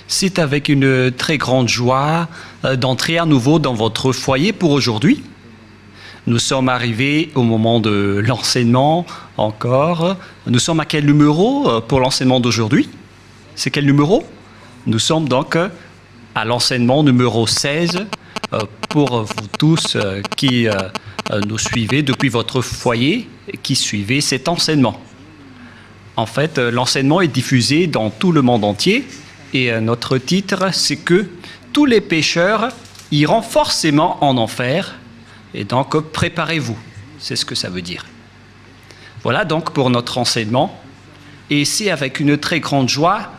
C'est avec une très grande joie d'entrer à nouveau dans votre foyer pour aujourd'hui. Nous sommes arrivés au moment de l'enseignement encore. Nous sommes à quel numéro pour l'enseignement d'aujourd'hui? C'est quel numéro? Nous sommes donc à l'enseignement numéro 16 pour vous tous qui nous suivez depuis votre foyer et qui suivez cet enseignement. En fait, l'enseignement est diffusé dans tout le monde entier et notre titre, c'est que tous les pécheurs iront forcément en enfer et donc préparez-vous. C'est ce que ça veut dire. Voilà donc pour notre enseignement et c'est avec une très grande joie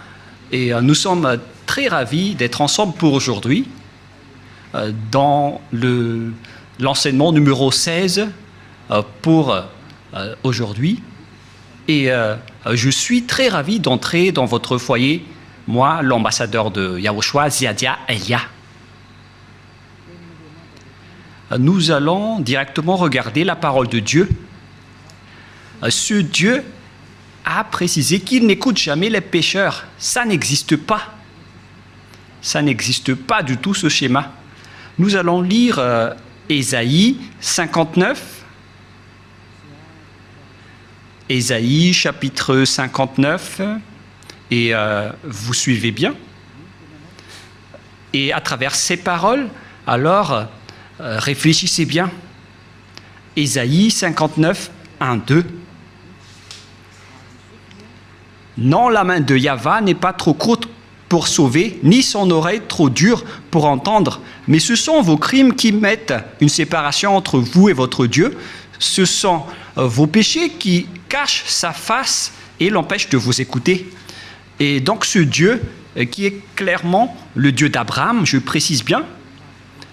et nous sommes très ravis d'être ensemble pour aujourd'hui dans l'enseignement numéro 16 pour aujourd'hui. Et je suis très ravi d'entrer dans votre foyer, moi, l'ambassadeur de Yahushua, Ziadia Elia. Nous allons directement regarder la parole de Dieu. Ce Dieu a précisé qu'il n'écoute jamais les pécheurs. Ça n'existe pas. Ça n'existe pas du tout, ce schéma. Nous allons lire Ésaïe 59. Ésaïe chapitre 59, et vous suivez bien. Et à travers ces paroles, alors réfléchissez bien. Ésaïe 59, 1, 2. Non, la main de Yahva n'est pas trop courte pour sauver, ni son oreille trop dure pour entendre, mais ce sont vos crimes qui mettent une séparation entre vous et votre Dieu. Ce sont vos péchés qui cachent sa face et l'empêchent de vous écouter. Et donc ce Dieu, qui est clairement le Dieu d'Abraham, je précise bien,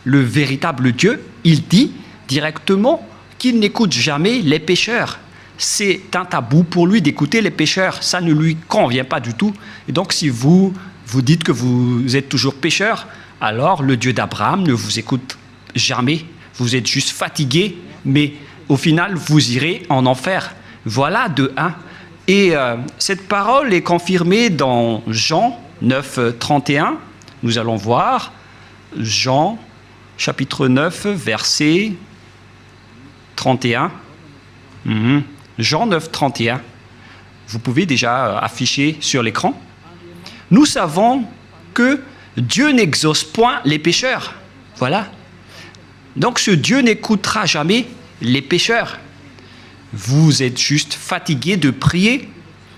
le véritable Dieu, il dit directement qu'il n'écoute jamais les pécheurs. C'est un tabou pour lui d'écouter les pécheurs, ça ne lui convient pas du tout. Et donc si vous dites que vous êtes toujours pécheur, alors le Dieu d'Abraham ne vous écoute jamais. Vous êtes juste fatigué, mais au final, vous irez en enfer. Voilà de 1. Et cette parole est confirmée dans Jean 9, 31. Nous allons voir Jean, chapitre 9, verset 31. Jean 9, 31. Vous pouvez déjà afficher sur l'écran. Nous savons que Dieu n'exauce point les pécheurs. Voilà. Donc ce Dieu n'écoutera jamais les pécheurs. Vous êtes juste fatigué de prier,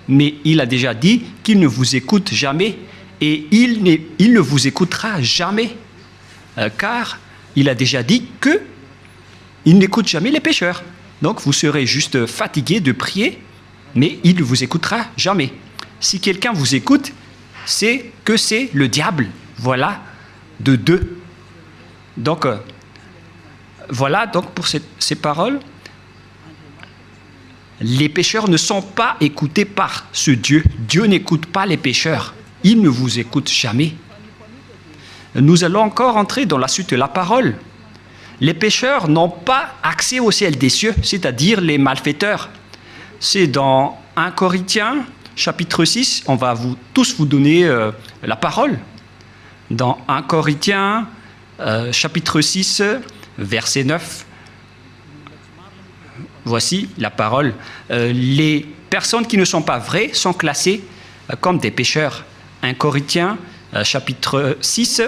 mais il a déjà dit qu'il ne vous écoute jamais et il ne vous écoutera jamais, car il a déjà dit qu'il n'écoute jamais les pécheurs. Donc vous serez juste fatigué de prier, mais il ne vous écoutera jamais. Si quelqu'un vous écoute, c'est que c'est le diable. Voilà, de 2. Donc, voilà donc pour ces paroles. Les pécheurs ne sont pas écoutés par ce Dieu. Dieu n'écoute pas les pécheurs. Il ne vous écoute jamais. Nous allons encore entrer dans la suite de la parole. Les pécheurs n'ont pas accès au ciel des cieux, c'est-à-dire les malfaiteurs. C'est dans 1 Corinthiens, chapitre 6, on va tous vous donner la parole. Dans 1 Corinthiens, chapitre 6, verset 9. Voici la parole. Les personnes qui ne sont pas vraies sont classées comme des pécheurs. 1 Corinthiens, chapitre 6,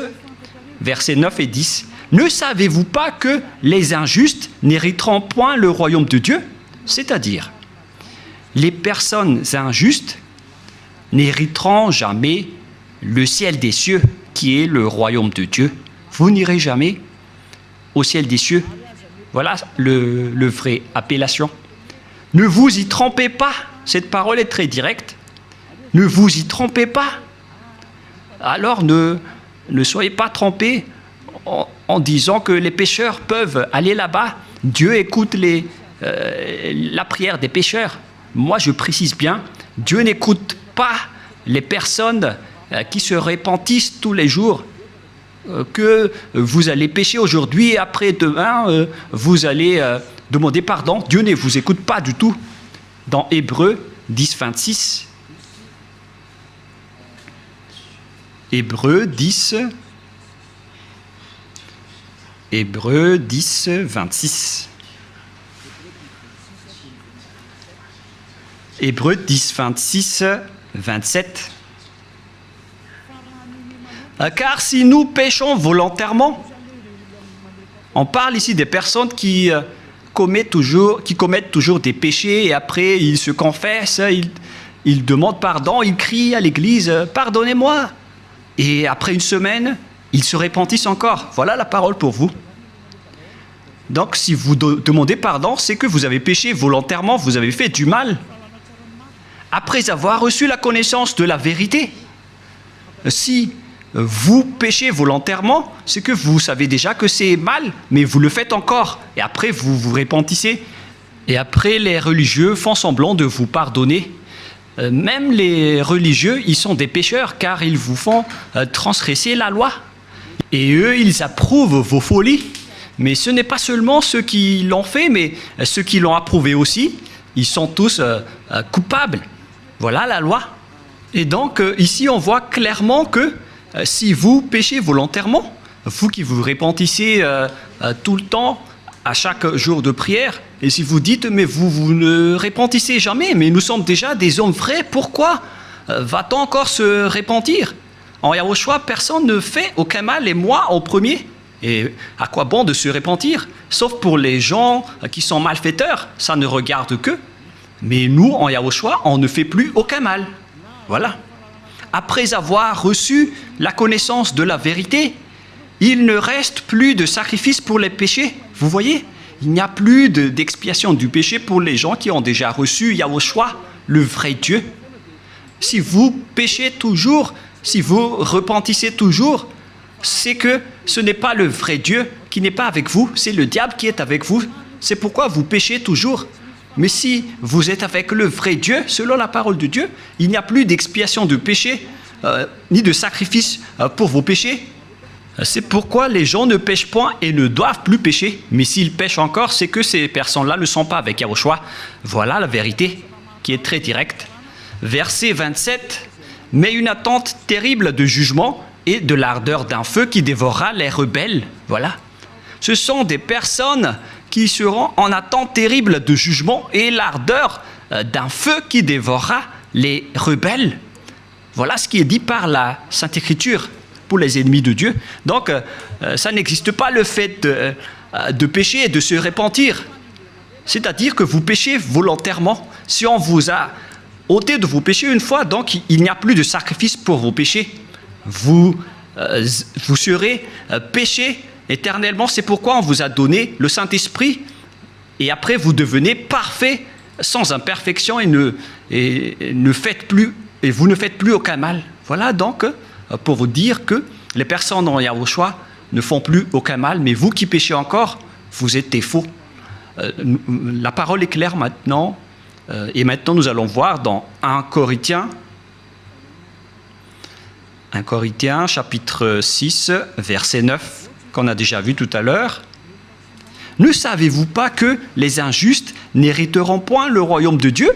versets 9 et 10. Ne savez-vous pas que les injustes n'hériteront point le royaume de Dieu? C'est-à-dire, les personnes injustes n'hériteront jamais le ciel des cieux, qui est le royaume de Dieu. Vous n'irez jamais au ciel des cieux. Voilà le vrai appellation. Ne vous y trompez pas. Cette parole est très directe. Ne vous y trompez pas. Alors ne soyez pas trompés en disant que les pécheurs peuvent aller là-bas. Dieu écoute la prière des pécheurs. Moi, je précise bien, Dieu n'écoute pas les personnes qui se repentissent tous les jours. Que vous allez pécher aujourd'hui et après demain, vous allez demander pardon. Dieu ne vous écoute pas du tout. Dans Hébreux 10, 26, Hébreux 10, 26. Hébreux 10, 26, 27. Car si nous péchons volontairement, on parle ici des personnes qui commettent toujours des péchés et après ils se confessent, ils demandent pardon, ils crient à l'église « Pardonnez-moi » et après une semaine, ils se repentissent encore. Voilà la parole pour vous. Donc si vous demandez pardon, c'est que vous avez péché volontairement, vous avez fait du mal. Après avoir reçu la connaissance de la vérité, si vous péchez volontairement, c'est que vous savez déjà que c'est mal, mais vous le faites encore. Et après, vous vous repentissez. Et après, les religieux font semblant de vous pardonner. Même les religieux, ils sont des pécheurs, car ils vous font transgresser la loi. Et eux, ils approuvent vos folies. Mais ce n'est pas seulement ceux qui l'ont fait, mais ceux qui l'ont approuvé aussi. Ils sont tous coupables. Voilà la loi. Et donc, ici, on voit clairement que si vous péchez volontairement, vous qui vous repentissez tout le temps, à chaque jour de prière, et si vous dites, mais vous ne repentissez jamais, mais nous sommes déjà des hommes vrais, pourquoi va-t-on encore se repentir? En Yahushua, personne ne fait aucun mal, et moi au premier. Et à quoi bon de se repentir? Sauf pour les gens qui sont malfaiteurs, ça ne regarde qu'eux. Mais nous, en Yahushua, on ne fait plus aucun mal. Voilà. Après avoir reçu la connaissance de la vérité, il ne reste plus de sacrifice pour les péchés. Vous voyez, il n'y a plus d'expiation du péché pour les gens qui ont déjà reçu Yahushua, le vrai Dieu. Si vous péchez toujours, si vous repentissez toujours, c'est que ce n'est pas le vrai Dieu qui n'est pas avec vous, c'est le diable qui est avec vous. C'est pourquoi vous péchez toujours. Mais si vous êtes avec le vrai Dieu, selon la parole de Dieu, il n'y a plus d'expiation de péché, ni de sacrifice pour vos péchés. C'est pourquoi les gens ne pêchent point et ne doivent plus pécher. Mais s'ils pêchent encore, c'est que ces personnes-là ne sont pas avec Yahushua. Voilà la vérité qui est très directe. Verset 27. « Mais une attente terrible de jugement et de l'ardeur d'un feu qui dévorera les rebelles. » Voilà. Ce sont des personnes qui seront en attente terrible de jugement et l'ardeur d'un feu qui dévorera les rebelles. Voilà ce qui est dit par la Sainte Écriture pour les ennemis de Dieu. Donc, ça n'existe pas le fait de pécher et de se repentir. C'est-à-dire que vous péchez volontairement. Si on vous a ôté de vos péchés une fois, donc il n'y a plus de sacrifice pour vos péchés. Vous serez péchés éternellement. C'est pourquoi on vous a donné le Saint-Esprit et après vous devenez parfait sans imperfection et ne faites plus, et vous ne faites plus aucun mal. Voilà donc pour vous dire que les personnes en Yahushua ne font plus aucun mal, mais vous qui péchez encore, vous êtes des faux. La parole est claire maintenant, et maintenant nous allons voir dans 1 Corinthiens chapitre 6, verset 9, qu'on a déjà vu tout à l'heure. « Ne savez-vous pas que les injustes n'hériteront point le royaume de Dieu?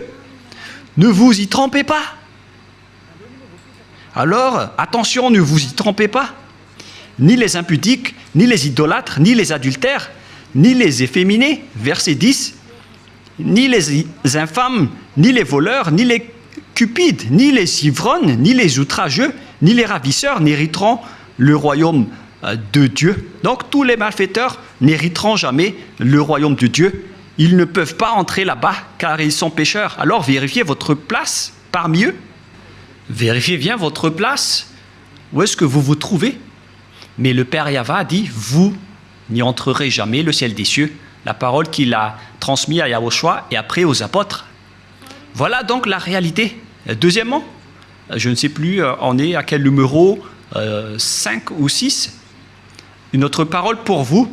Ne vous y trompez pas. » Alors, attention, ne vous y trompez pas. Ni les impudiques, ni les idolâtres, ni les adultères, ni les efféminés, verset 10, ni les infâmes, ni les voleurs, ni les cupides, ni les ivrognes, ni les outrageux, ni les ravisseurs n'hériteront le royaume de Dieu. Donc tous les malfaiteurs n'hériteront jamais le royaume de Dieu. Ils ne peuvent pas entrer là-bas car ils sont pécheurs. Alors vérifiez votre place parmi eux. Vérifiez bien votre place. Où est-ce que vous vous trouvez? Mais le Père Yahva dit, vous n'y entrerez jamais le ciel des cieux. La parole qu'il a transmise à Yahushua et après aux apôtres. Voilà donc la réalité. Deuxièmement, je ne sais plus, on est à quel numéro, 5 ou 6. Une autre parole pour vous,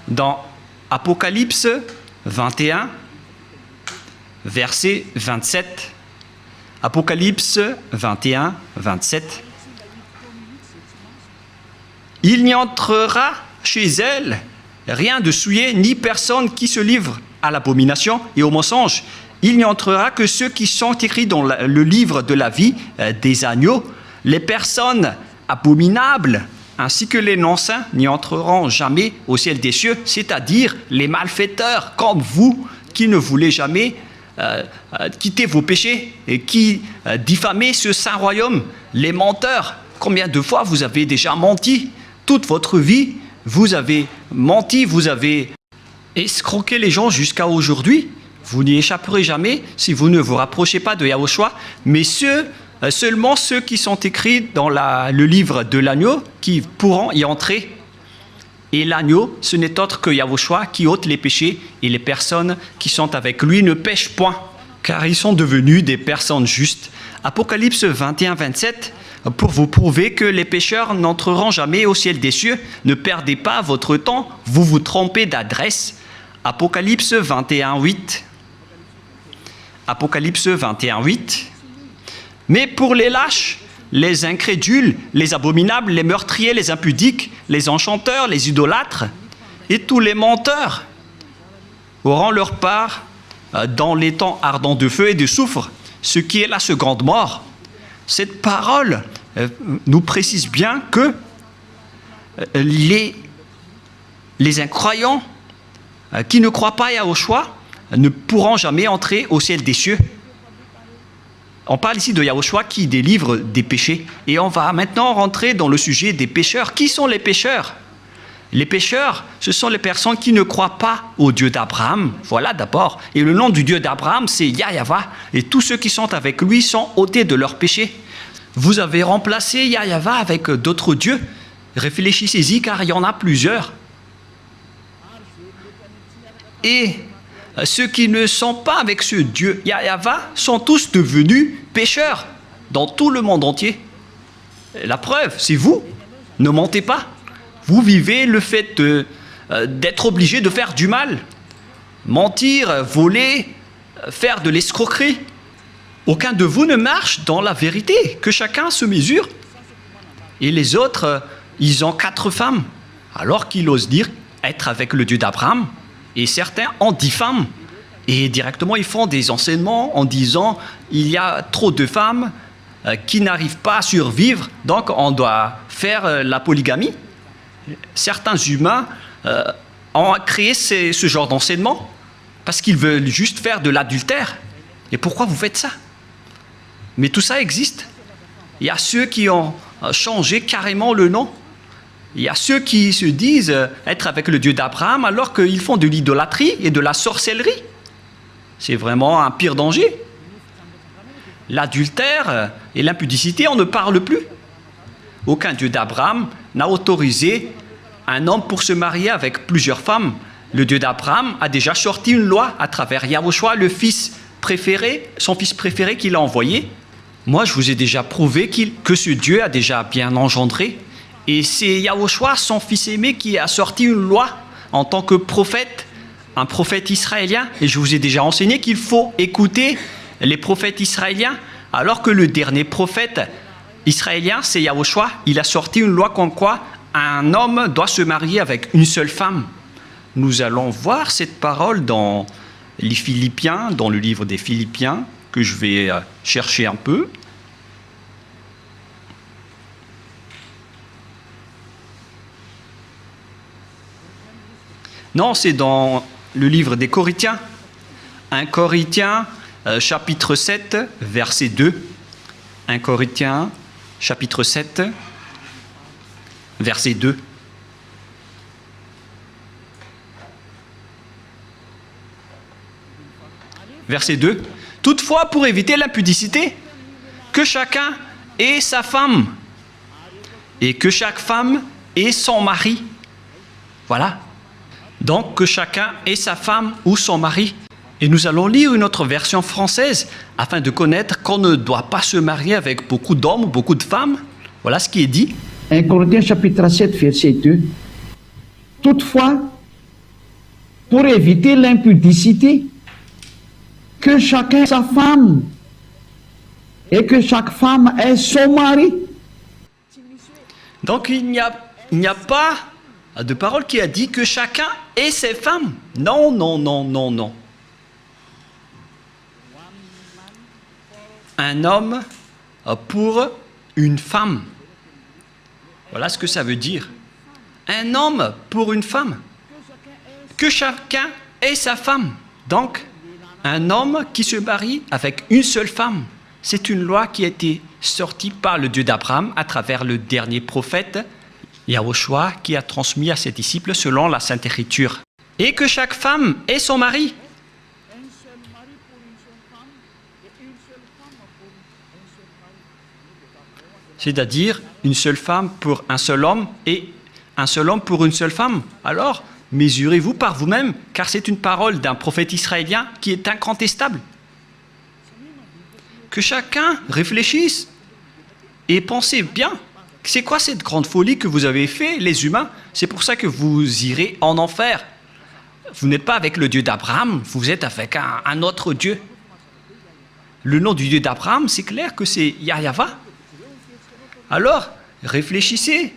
dans Apocalypse 21, verset 27. Apocalypse 21, 27. Il n'y entrera chez elle rien de souillé, ni personne qui se livre à l'abomination et au mensonge. Il n'y entrera que ceux qui sont écrits dans le livre de la vie des agneaux, les personnes abominables, ainsi que les non-saints n'y entreront jamais au ciel des cieux, c'est-à-dire les malfaiteurs comme vous qui ne voulez jamais quitter vos péchés et qui diffamez ce saint royaume, les menteurs. Combien de fois vous avez déjà menti? Toute votre vie, vous avez menti, vous avez escroqué les gens jusqu'à aujourd'hui. Vous n'y échapperez jamais si vous ne vous rapprochez pas de Yahushua, mais seulement ceux qui sont écrits dans le livre de l'agneau qui pourront y entrer. Et l'agneau, ce n'est autre que Yahushua qui ôte les péchés, et les personnes qui sont avec lui ne pêchent point, car ils sont devenus des personnes justes. Apocalypse 21, 27, pour vous prouver que les pécheurs n'entreront jamais au ciel des cieux, ne perdez pas votre temps, vous vous trompez d'adresse. Apocalypse 21, 8. Apocalypse 21, 8. Mais pour les lâches, les incrédules, les abominables, les meurtriers, les impudiques, les enchanteurs, les idolâtres et tous les menteurs auront leur part dans les temps ardents de feu et de soufre, ce qui est la seconde mort. Cette parole nous précise bien que les incroyants qui ne croient pas à Yahushua ne pourront jamais entrer au ciel des cieux. On parle ici de Yahushua qui délivre des péchés. Et on va maintenant rentrer dans le sujet des pécheurs. Qui sont les pécheurs? Les pécheurs, ce sont les personnes qui ne croient pas au Dieu d'Abraham. Voilà d'abord. Et le nom du Dieu d'Abraham, c'est Yahweh. Et tous ceux qui sont avec lui sont ôtés de leurs péchés. Vous avez remplacé Yahweh avec d'autres dieux. Réfléchissez-y car il y en a plusieurs. Et ceux qui ne sont pas avec ce Dieu Yahweh sont tous devenus pécheurs dans tout le monde entier. La preuve, c'est vous. Ne mentez pas. Vous vivez le fait d'être obligé de faire du mal. Mentir, voler, faire de l'escroquerie. Aucun de vous ne marche dans la vérité. Que chacun se mesure. Et les autres, ils ont 4 femmes. Alors qu'ils osent dire être avec le Dieu d'Abraham. Et certains en diffament. Et directement, ils font des enseignements en disant il y a trop de femmes qui n'arrivent pas à survivre, donc on doit faire la polygamie. Certains humains ont créé ce genre d'enseignement parce qu'ils veulent juste faire de l'adultère. Et pourquoi vous faites ça? Mais tout ça existe. Il y a ceux qui ont changé carrément le nom. Il y a ceux qui se disent être avec le Dieu d'Abraham alors qu'ils font de l'idolâtrie et de la sorcellerie. C'est vraiment un pire danger. L'adultère et l'impudicité, on ne parle plus. Aucun Dieu d'Abraham n'a autorisé un homme pour se marier avec plusieurs femmes. Le Dieu d'Abraham a déjà sorti une loi à travers Yahushua, le fils préféré, son fils préféré qu'il a envoyé. Moi, je vous ai déjà prouvé que ce Dieu a déjà bien engendré. Et c'est Yahushua, son fils aimé, qui a sorti une loi en tant que prophète, un prophète israélien. Et je vous ai déjà enseigné qu'il faut écouter les prophètes israéliens, alors que le dernier prophète israélien, c'est Yahushua. Il a sorti une loi comme quoi un homme doit se marier avec une seule femme. Nous allons voir cette parole dans les Philippiens, dans le livre des Philippiens, que je vais chercher un peu. Non, c'est dans le livre des Corinthiens. 1 Corinthiens, chapitre 7, verset 2. 1 Corinthiens, chapitre 7, verset 2. Verset 2. Toutefois, pour éviter l'impudicité, que chacun ait sa femme et que chaque femme ait son mari. Voilà. Donc, que chacun ait sa femme ou son mari. Et nous allons lire une autre version française afin de connaître qu'on ne doit pas se marier avec beaucoup d'hommes ou beaucoup de femmes. Voilà ce qui est dit. 1 Corinthiens chapitre 7, verset 2. Toutefois, pour éviter l'impudicité, que chacun ait sa femme et que chaque femme ait son mari. Donc, il n'y a pas de parole qui a dit que chacun ait ses femmes. Non, non, non, non, non. Un homme pour une femme. Voilà ce que ça veut dire. Un homme pour une femme. Que chacun ait sa femme. Donc, un homme qui se marie avec une seule femme. C'est une loi qui a été sortie par le Dieu d'Abraham à travers le dernier prophète, Yahushua, qui a transmis à ses disciples selon la Sainte Écriture. Et que chaque femme ait son mari. C'est-à-dire une seule femme pour un seul homme et un seul homme pour une seule femme. Alors, mesurez-vous par vous-même, car c'est une parole d'un prophète israélien qui est incontestable. Que chacun réfléchisse et pensez bien. C'est quoi cette grande folie que vous avez fait, les humains? C'est pour ça que vous irez en enfer. Vous n'êtes pas avec le Dieu d'Abraham, vous êtes avec un autre Dieu. Le nom du Dieu d'Abraham, c'est clair que c'est Yahva. Alors, réfléchissez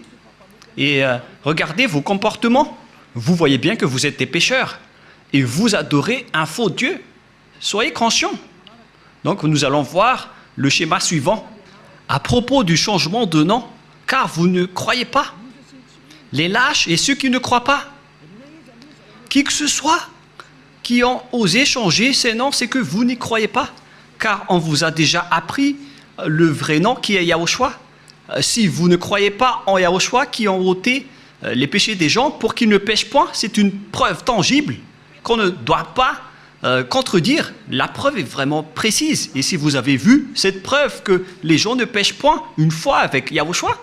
et regardez vos comportements. Vous voyez bien que vous êtes des pécheurs et vous adorez un faux Dieu. Soyez conscients. Donc, nous allons voir le schéma suivant. À propos du changement de nom, car vous ne croyez pas. Les lâches et ceux qui ne croient pas. Qui que ce soit qui ont osé changer ces noms, c'est que vous n'y croyez pas. Car on vous a déjà appris le vrai nom qui est Yahushua. Si vous ne croyez pas en Yahushua qui ont ôté les péchés des gens pour qu'ils ne pêchent point, c'est une preuve tangible qu'on ne doit pas contredire. La preuve est vraiment précise. Et si vous avez vu cette preuve que les gens ne pêchent point une fois avec Yahushua,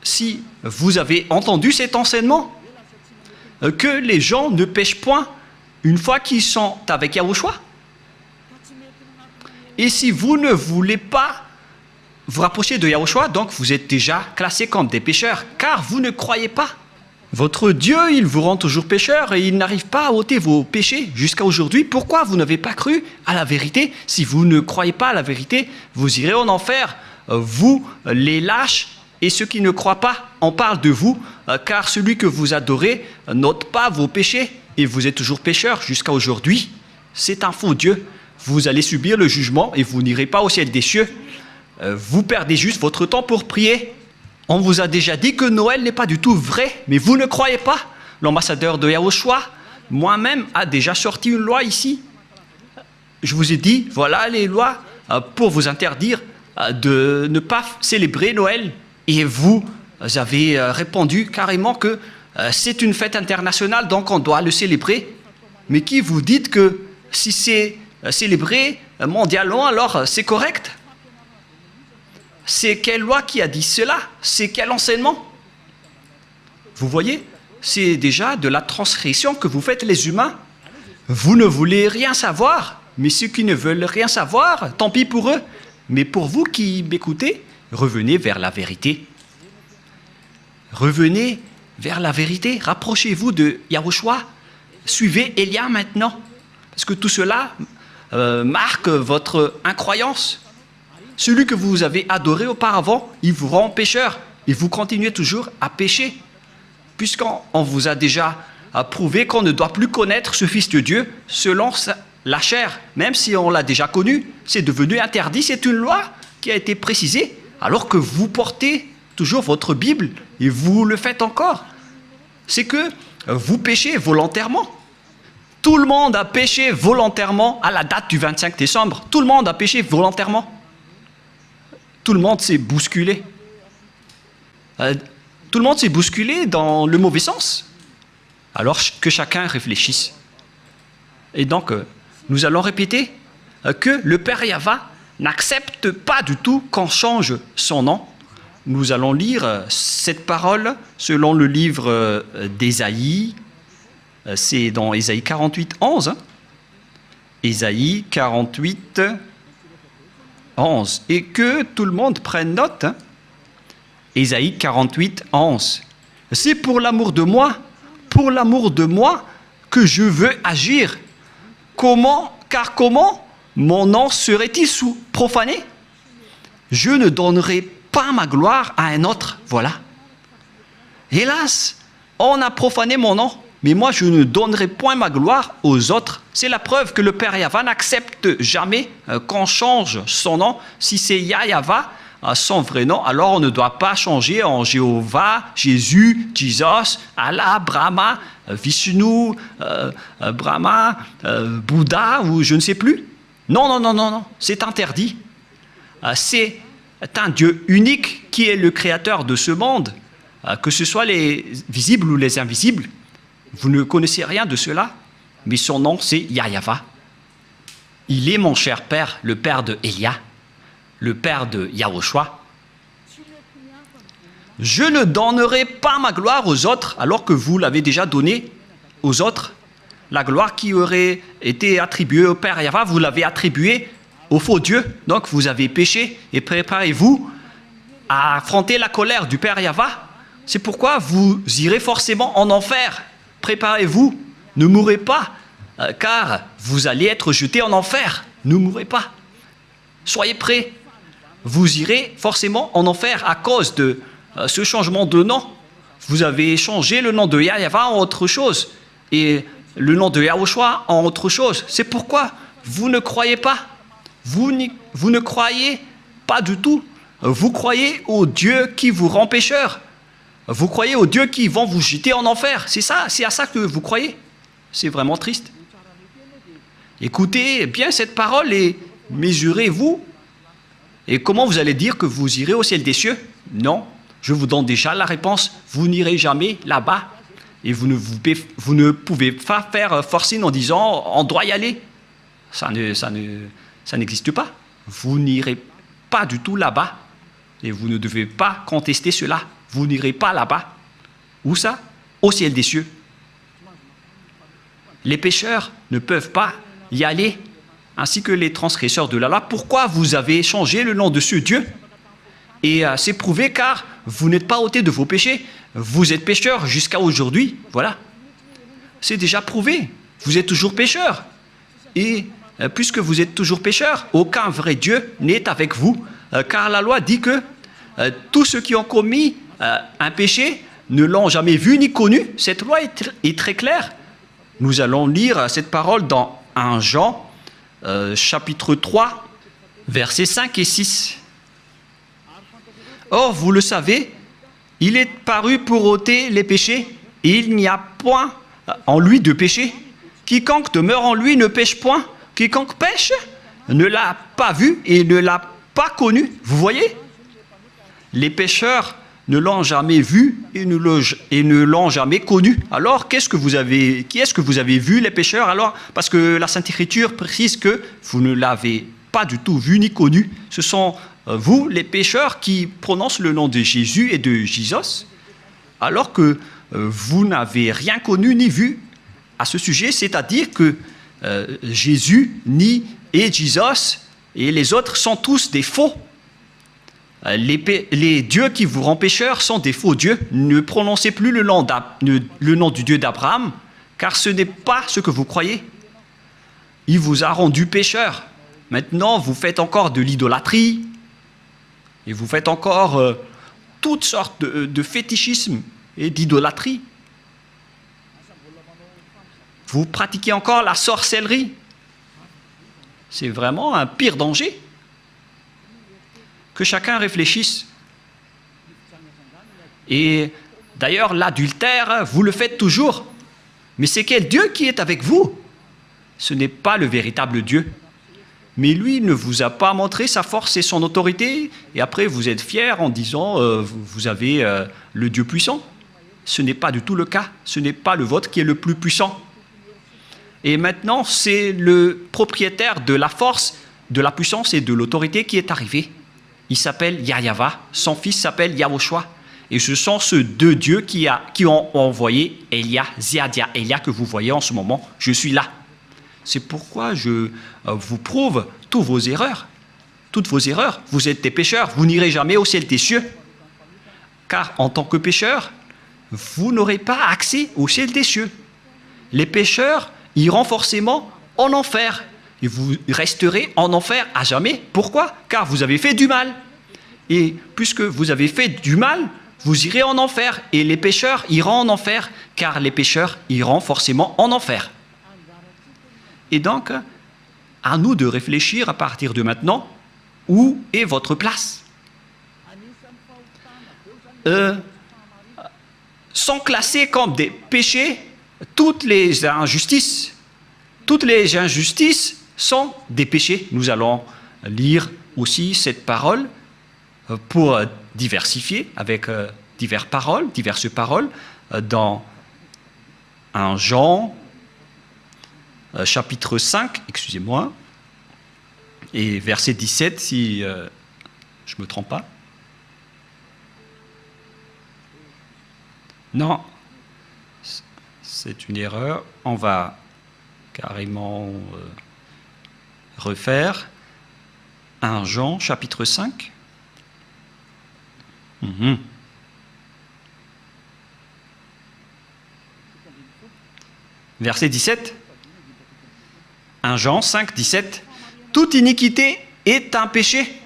si vous avez entendu cet enseignement, que les gens ne pêchent point une fois qu'ils sont avec Yahushua, et si vous ne voulez pas vous rapprocher de Yahushua, donc vous êtes déjà classés comme des pécheurs, car vous ne croyez pas. Votre Dieu, il vous rend toujours pécheur et il n'arrive pas à ôter vos péchés jusqu'à aujourd'hui. Pourquoi vous n'avez pas cru à la vérité? Si vous ne croyez pas à la vérité, vous irez en enfer. Vous, les lâches et ceux qui ne croient pas, on parle de vous, car celui que vous adorez n'ôte pas vos péchés et vous êtes toujours pécheur jusqu'à aujourd'hui. C'est un faux Dieu. Vous allez subir le jugement et vous n'irez pas au ciel des cieux. Vous perdez juste votre temps pour prier. On vous a déjà dit que Noël n'est pas du tout vrai, mais vous ne croyez pas. L'ambassadeur de Yahushua, moi-même, a déjà sorti une loi ici. Je vous ai dit, voilà les lois pour vous interdire de ne pas célébrer Noël. Et vous avez répondu carrément que c'est une fête internationale, donc on doit le célébrer. Mais qui vous dites que si c'est célébré mondialement, alors c'est correct? C'est quelle loi qui a dit cela? C'est quel enseignement? Vous voyez, c'est déjà de la transgression que vous faites les humains. Vous ne voulez rien savoir, mais ceux qui ne veulent rien savoir, tant pis pour eux. Mais pour vous qui m'écoutez, revenez vers la vérité. Revenez vers la vérité. Rapprochez-vous de Yahushua. Suivez Élia maintenant. Parce que tout cela marque votre incroyance. Celui que vous avez adoré auparavant, il vous rend pécheur. Et vous continuez toujours à pécher. Puisqu'on vous a déjà prouvé qu'on ne doit plus connaître ce Fils de Dieu selon la chair. Même si on l'a déjà connu, c'est devenu interdit. C'est une loi qui a été précisée. Alors que vous portez toujours votre Bible et vous le faites encore. C'est que vous péchez volontairement. Tout le monde a péché volontairement à la date du 25 décembre. Tout le monde a péché volontairement. Tout le monde s'est bousculé. Tout le monde s'est bousculé dans le mauvais sens. Alors que chacun réfléchisse. Et donc, nous allons répéter que le Père Yahva n'accepte pas du tout qu'on change son nom. Nous allons lire cette parole selon le livre d'Ésaïe. C'est dans Ésaïe 48, 11. Ésaïe 48, 11. Et que tout le monde prenne note. Ésaïe 48, 11. C'est pour l'amour de moi que je veux agir. Car comment mon nom serait-il profané? Je ne donnerai pas ma gloire à un autre. Voilà. Hélas, on a profané mon nom, mais moi je ne donnerai point ma gloire aux autres. C'est la preuve que le Père Yahva n'accepte jamais qu'on change son nom. Si c'est Yahva, son vrai nom, alors on ne doit pas changer en Jéhovah, Jésus, Jesus, Allah, Brahma, Vishnu, Brahma, Bouddha ou je ne sais plus. Non, non, non, non, non, c'est interdit. C'est un Dieu unique qui est le créateur de ce monde, que ce soit les visibles ou les invisibles. Vous ne connaissez rien de cela, mais son nom c'est Yahweh. Il est mon cher père, le père de Elia, le père de Yahushua. Je ne donnerai pas ma gloire aux autres, alors que vous l'avez déjà donnée aux autres. La gloire qui aurait été attribuée au Père Yahweh, vous l'avez attribuée au faux Dieu. Donc vous avez péché et préparez-vous à affronter la colère du Père Yahweh. C'est pourquoi vous irez forcément en enfer. Préparez-vous, ne mourrez pas, car vous allez être jetés en enfer. Ne mourrez pas. Soyez prêts. Vous irez forcément en enfer à cause de ce changement de nom. Vous avez changé le nom de Yahweh en autre chose et le nom de Yahushua en autre chose. C'est pourquoi vous ne croyez pas. Vous ne croyez pas du tout. Vous croyez au Dieu qui vous rend pécheur. Vous croyez aux dieux qui vont vous jeter en enfer. C'est ça, c'est à ça que vous croyez. C'est vraiment triste. Écoutez bien cette parole et mesurez-vous. Et comment vous allez dire que vous irez au ciel des cieux? Non, je vous donne déjà la réponse. Vous n'irez jamais là-bas. Et vous ne pouvez pas faire forcing en disant on doit y aller. Ça n'existe pas. Vous n'irez pas du tout là-bas. Et vous ne devez pas contester cela. Vous n'irez pas là-bas. Où ça? Au ciel des cieux. Les pécheurs ne peuvent pas y aller, ainsi que les transgresseurs de la loi. Pourquoi vous avez changé le nom de ce Dieu? Et c'est prouvé car vous n'êtes pas ôté de vos péchés. Vous êtes pécheurs jusqu'à aujourd'hui. Voilà. C'est déjà prouvé. Vous êtes toujours pécheurs. Et puisque vous êtes toujours pécheurs, aucun vrai Dieu n'est avec vous. Car la loi dit que tous ceux qui ont commis un péché ne l'ont jamais vu ni connu. Cette loi est très claire. Nous allons lire cette parole dans 1 Jean, chapitre 3, versets 5 et 6. Or, vous le savez, il est paru pour ôter les péchés, et il n'y a point en lui de péché. Quiconque demeure en lui ne pêche point. Quiconque pêche ne l'a pas vu et ne l'a pas connu. Vous voyez? Les pécheurs ne l'ont jamais vu et ne l'ont jamais connu. Alors, qui est-ce que vous avez vu, les pécheurs? Alors, parce que la Sainte Écriture précise que vous ne l'avez pas du tout vu ni connu. Ce sont vous, les pécheurs, qui prononcent le nom de Jésus et de Jesus, alors que vous n'avez rien connu ni vu à ce sujet, c'est-à-dire que Jésus et Jesus et les autres sont tous des faux. Les dieux qui vous rendent pécheurs sont des faux dieux. Ne prononcez plus le nom du Dieu d'Abraham, car ce n'est pas ce que vous croyez. Il vous a rendu pécheur. Maintenant, vous faites encore de l'idolâtrie, et vous faites encore toutes sortes de fétichisme et d'idolâtrie. Vous pratiquez encore la sorcellerie. C'est vraiment un pire danger. Que chacun réfléchisse. Et d'ailleurs, l'adultère, vous le faites toujours. Mais c'est quel Dieu qui est avec vous? Ce n'est pas le véritable Dieu. Mais lui ne vous a pas montré sa force et son autorité. Et après, vous êtes fiers en disant vous avez le Dieu puissant. Ce n'est pas du tout le cas. Ce n'est pas le vôtre qui est le plus puissant. Et maintenant, c'est le propriétaire de la force, de la puissance et de l'autorité qui est arrivé. Il s'appelle Yahweh, son fils s'appelle Yahushua. Et ce sont ces deux dieux qui ont envoyé Elia, Ziadia, Elia que vous voyez en ce moment. Je suis là. C'est pourquoi je vous prouve toutes vos erreurs. Toutes vos erreurs. Vous êtes des pécheurs, vous n'irez jamais au ciel des cieux. Car en tant que pécheurs, vous n'aurez pas accès au ciel des cieux. Les pécheurs iront forcément en enfer. Et vous resterez en enfer à jamais. Pourquoi? Car vous avez fait du mal. Et puisque vous avez fait du mal, vous irez en enfer. Et les pécheurs iront en enfer, car les pécheurs iront forcément en enfer. Et donc, à nous de réfléchir à partir de maintenant, où est votre place? sont classés comme des péchés toutes les injustices. Toutes les injustices sont des péchés. Nous allons lire aussi cette parole pour diversifier avec diverses paroles dans 1 Jean chapitre 5, excusez-moi, et verset 17 si je ne me trompe pas. Non, c'est une erreur. On va carrément refaire 1 Jean chapitre 5. Verset 17. 1 Jean 5, 17. Toute iniquité est un péché,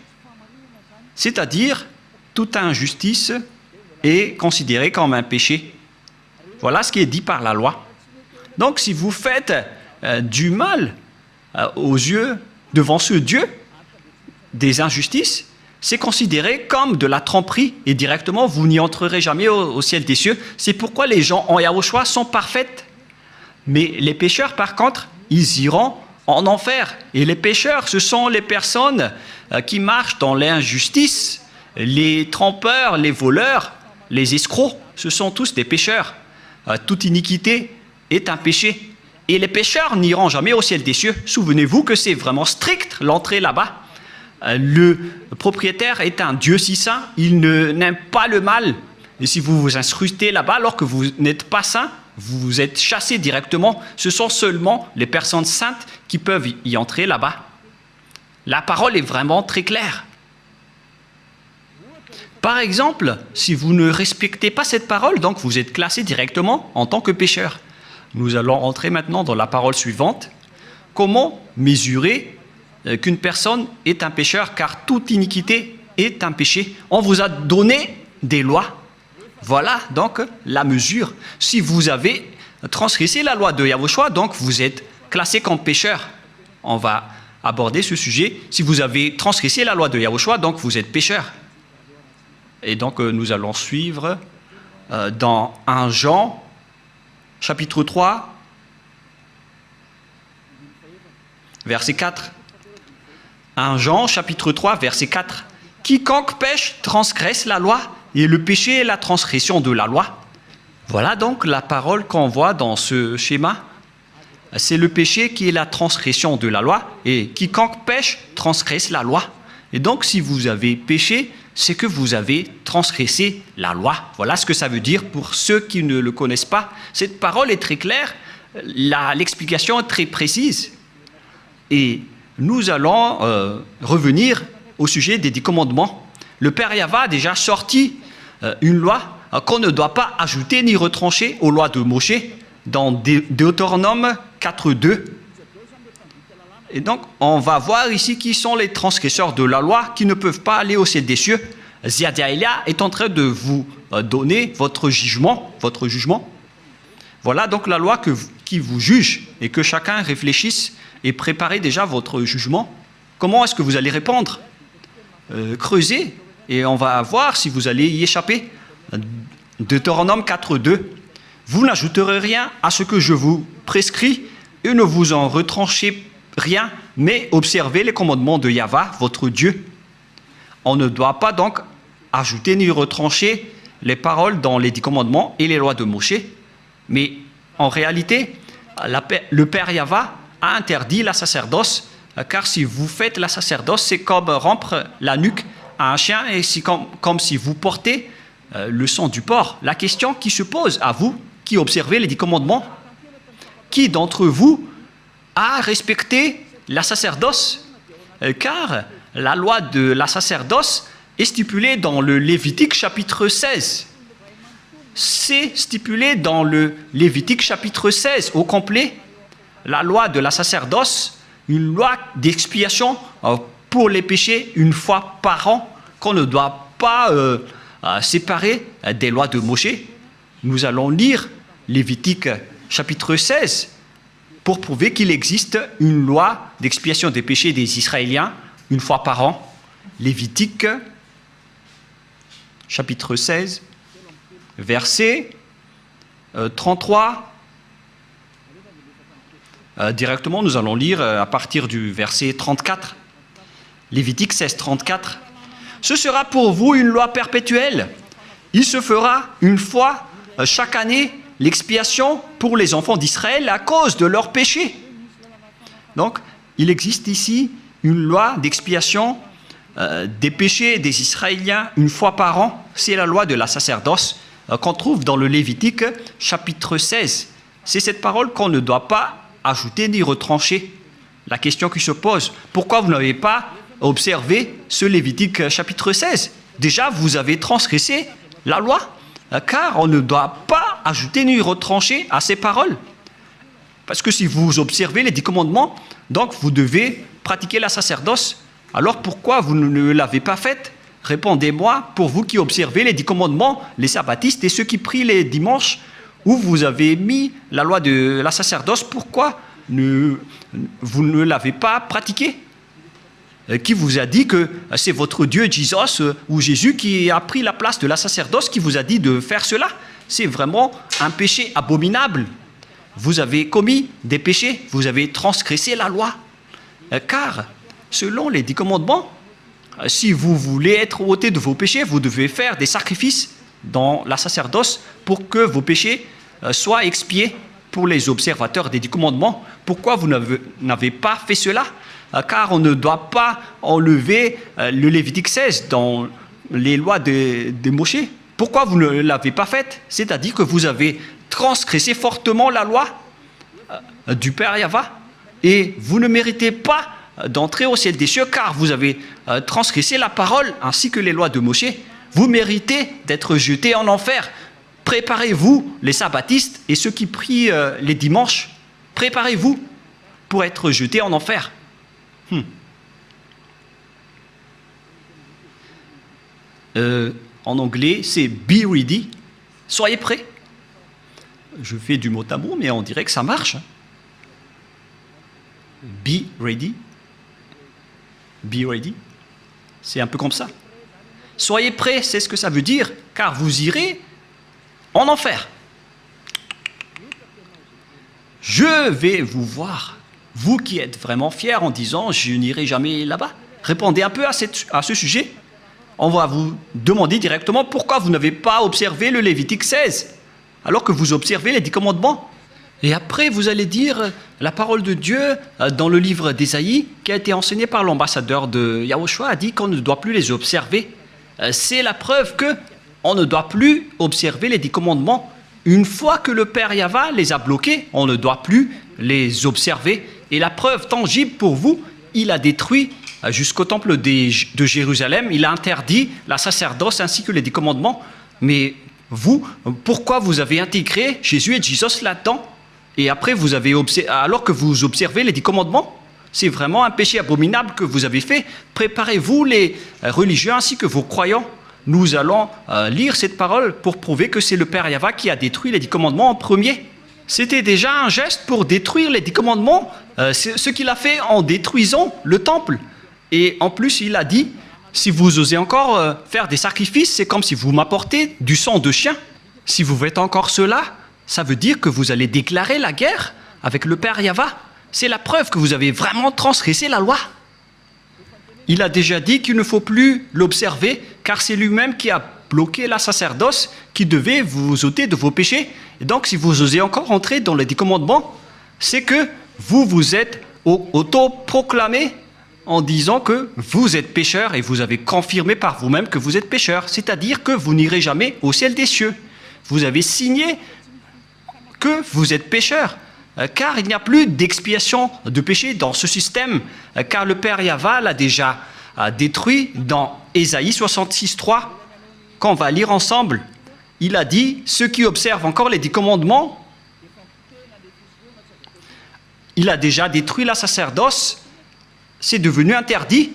c'est-à-dire toute injustice est considérée comme un péché. Voilà ce qui est dit par la loi. Donc si vous faites du mal aux yeux, devant ce Dieu, des injustices, c'est considéré comme de la tromperie et directement vous n'y entrerez jamais au ciel des cieux. C'est pourquoi les gens en Yahushua sont parfaits. Mais les pécheurs, par contre, ils iront en enfer. Et les pécheurs, ce sont les personnes qui marchent dans l'injustice, les trompeurs, les voleurs, les escrocs. Ce sont tous des pécheurs. Toute iniquité est un péché. Et les pécheurs n'iront jamais au ciel des cieux. Souvenez-vous que c'est vraiment strict l'entrée là-bas. Le propriétaire est un Dieu si saint, il n'aime pas le mal. Et si vous vous incrustez là-bas alors que vous n'êtes pas saint, vous êtes chassé directement. Ce sont seulement les personnes saintes qui peuvent y entrer là-bas. La parole est vraiment très claire. Par exemple, si vous ne respectez pas cette parole, donc vous êtes classé directement en tant que pécheur. Nous allons entrer maintenant dans la parole suivante. Comment mesurer qu'une personne est un pécheur, car toute iniquité est un péché. On vous a donné des lois. Voilà donc la mesure. Si vous avez transgressé la loi de Yahushua, donc vous êtes classé comme pécheur. On va aborder ce sujet. Si vous avez transgressé la loi de Yahushua, donc vous êtes pécheur. Et donc nous allons suivre dans 1 Jean, chapitre 3, verset 4. 1 Jean, chapitre 3, verset 4. Quiconque pêche transgresse la loi, et le péché est la transgression de la loi. Voilà donc la parole qu'on voit dans ce schéma. C'est le péché qui est la transgression de la loi, et quiconque pêche transgresse la loi. Et donc si vous avez péché, c'est que vous avez transgressé la loi. Voilà ce que ça veut dire pour ceux qui ne le connaissent pas. Cette parole est très claire, l'explication est très précise. Et nous allons revenir au sujet des 10 commandements. Le Père Yahva a déjà sorti une loi qu'on ne doit pas ajouter ni retrancher aux lois de Moshe dans Deutéronome 4.2. Et donc, on va voir ici qui sont les transgresseurs de la loi qui ne peuvent pas aller au ciel des cieux. Ziadaïlia est en train de vous donner votre jugement. Voilà donc la loi qui vous juge et que chacun réfléchisse et prépare déjà votre jugement. Comment est-ce que vous allez répondre? Creusez et on va voir si vous allez y échapper. Deutéronome 4.2. Vous n'ajouterez rien à ce que je vous prescris et ne vous en retranchez rien, mais observez les commandements de Yahva, votre Dieu. On ne doit pas donc ajouter ni retrancher les paroles dans les 10 commandements et les lois de Moshe. Mais en réalité, le Père Yahva a interdit la sacerdoce, car si vous faites la sacerdoce, c'est comme rompre la nuque à un chien et c'est comme si vous portez le sang du porc. La question qui se pose à vous, qui observez les 10 commandements, qui d'entre vous a respecté la sacerdoce? Car la loi de la sacerdoce est stipulée dans le Lévitique chapitre 16. C'est stipulé dans le Lévitique chapitre 16 au complet. La loi de la sacerdoce, une loi d'expiation pour les péchés une fois par an, qu'on ne doit pas séparer des lois de Moshe. Nous allons lire Lévitique chapitre 16 pour prouver qu'il existe une loi d'expiation des péchés des Israéliens une fois par an. Lévitique chapitre 16, verset 33. Directement, nous allons lire à partir du verset 34. Lévitique 16, 34. Ce sera pour vous une loi perpétuelle. Il se fera une fois chaque année l'expiation pour les enfants d'Israël à cause de leurs péchés. Donc, il existe ici une loi d'expiation des péchés des Israéliens une fois par an. C'est la loi de la sacerdoce qu'on trouve dans le Lévitique chapitre 16. C'est cette parole qu'on ne doit pas ajouter ni retrancher. La question qui se pose, pourquoi vous n'avez pas observé ce Lévitique chapitre 16? Déjà, vous avez transgressé la loi, car on ne doit pas ajouter ni retrancher à ces paroles. Parce que si vous observez les 10 commandements, donc vous devez pratiquer la sacerdoce. Alors pourquoi vous ne l'avez pas faite? Répondez-moi, pour vous qui observez les 10 commandements, les sabbatistes et ceux qui prient les dimanches, où vous avez mis la loi de la sacerdoce, pourquoi vous ne l'avez pas pratiquée? Qui vous a dit que c'est votre Dieu Jesus ou Jésus qui a pris la place de la sacerdoce, qui vous a dit de faire cela? C'est vraiment un péché abominable. Vous avez commis des péchés, vous avez transgressé la loi. Car, selon les 10 commandements, si vous voulez être ôté de vos péchés, vous devez faire des sacrifices dans la sacerdoce pour que vos péchés soient expiés pour les observateurs des 10 commandements. Pourquoi vous n'avez pas fait cela? Car on ne doit pas enlever le Lévitique 16 dans les lois de Moïse. Pourquoi vous ne l'avez pas fait? C'est-à-dire que vous avez transgressé fortement la loi du Père Yahva et vous ne méritez pas d'entrer au ciel des cieux car vous avez transgressé la parole ainsi que les lois de Moïse. Vous méritez d'être jetés en enfer. Préparez-vous, les sabbatistes et ceux qui prient les dimanches, préparez-vous pour être jetés en enfer. En anglais, c'est be ready. Soyez prêts. Je fais du mot à mot, mais on dirait que ça marche. Be ready. Be ready. C'est un peu comme ça. Soyez prêts, c'est ce que ça veut dire, car vous irez en enfer. Je vais vous voir. Vous qui êtes vraiment fiers en disant « je n'irai jamais là-bas », répondez un peu à ce sujet. On va vous demander directement pourquoi vous n'avez pas observé le Lévitique 16, alors que vous observez les 10 commandements. Et après, vous allez dire la parole de Dieu dans le livre d'Ésaïe, qui a été enseigné par l'ambassadeur de Yahushua, a dit qu'on ne doit plus les observer. C'est la preuve qu'on ne doit plus observer les 10 commandements. Une fois que le Père Yahva les a bloqués, on ne doit plus les observer. Et la preuve tangible pour vous, il a détruit jusqu'au temple de Jérusalem, il a interdit la sacerdoce ainsi que les 10 commandements. Mais vous, pourquoi vous avez intégré Jésus et Jesus là-dedans? Et après, alors que vous observez les 10 commandements, c'est vraiment un péché abominable que vous avez fait. Préparez-vous, les religieux ainsi que vos croyants. Nous allons lire cette parole pour prouver que c'est le Père Yahva qui a détruit les 10 commandements en premier. C'était déjà un geste pour détruire les 10 commandements, ce qu'il a fait en détruisant le temple. Et en plus, il a dit, si vous osez encore faire des sacrifices, c'est comme si vous m'apportez du sang de chien. Si vous faites encore cela, ça veut dire que vous allez déclarer la guerre avec le Père Yahva. C'est la preuve que vous avez vraiment transgressé la loi. Il a déjà dit qu'il ne faut plus l'observer, car c'est lui-même qui a bloqué la sacerdoce, qui devait vous ôter de vos péchés. Et donc, si vous osez encore entrer dans les 10 commandements, c'est que vous vous êtes auto-proclamé en disant que vous êtes pécheur et vous avez confirmé par vous-même que vous êtes pécheur. C'est-à-dire que vous n'irez jamais au ciel des cieux. Vous avez signé que vous êtes pécheur, car il n'y a plus d'expiation de péché dans ce système, car le Père Yahva l'a déjà détruit dans Ésaïe 66, 3, qu'on va lire ensemble. Il a dit, ceux qui observent encore les 10 commandements, il a déjà détruit la sacerdoce, c'est devenu interdit.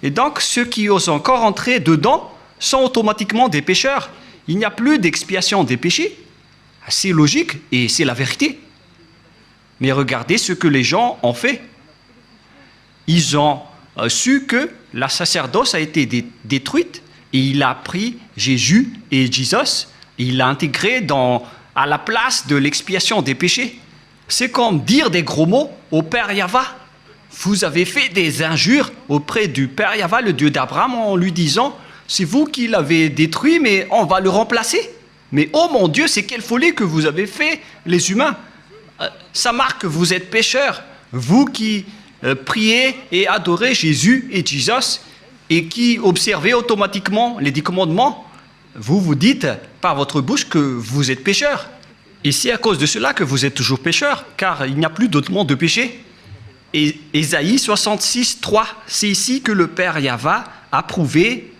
Et donc, ceux qui osent encore entrer dedans sont automatiquement des pécheurs. Il n'y a plus d'expiation des péchés. C'est logique et c'est la vérité. Mais regardez ce que les gens ont fait. Ils ont su que la sacerdoce a été détruite et il a pris Jésus et Jesus Il l'a intégré à la place de l'expiation des péchés. C'est comme dire des gros mots au Père Yahva. Vous avez fait des injures auprès du Père Yahva, le Dieu d'Abraham, en lui disant « C'est vous qui l'avez détruit, mais on va le remplacer. » Mais oh mon Dieu, c'est quelle folie que vous avez fait, les humains. Ça marque que vous êtes pécheurs. Vous qui priez et adorez Jésus et Jesus et qui observez automatiquement les 10 commandements, vous vous dites par votre bouche que vous êtes pécheurs. Et c'est à cause de cela que vous êtes toujours pécheurs, car il n'y a plus d'autre monde de péché. Et Ésaïe 66, 3, c'est ici que le Père Yahva a prouvé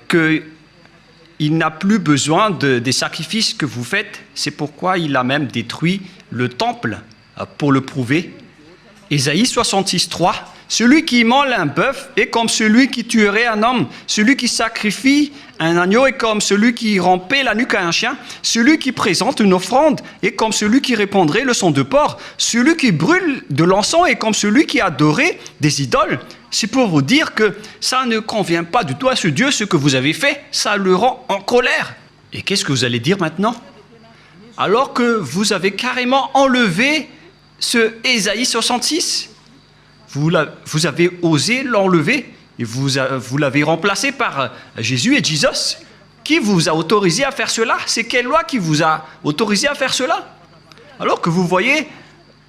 qu'il n'a plus besoin des sacrifices que vous faites. C'est pourquoi il a même détruit le temple pour le prouver. Ésaïe 66, 3, celui qui immole un bœuf est comme celui qui tuerait un homme. Celui qui sacrifie un agneau est comme celui qui rampait la nuque à un chien. Celui qui présente une offrande est comme celui qui répandrait le sang de porc. Celui qui brûle de l'encens est comme celui qui adorait des idoles. C'est pour vous dire que ça ne convient pas du tout à ce Dieu, ce que vous avez fait. Ça le rend en colère. Et qu'est-ce que vous allez dire maintenant? Alors que vous avez carrément enlevé ce Ésaïe 66, vous avez osé l'enlever et vous l'avez remplacé par Jésus et Jesus. Qui vous a autorisé à faire cela? C'est quelle loi qui vous a autorisé à faire cela? Alors que vous voyez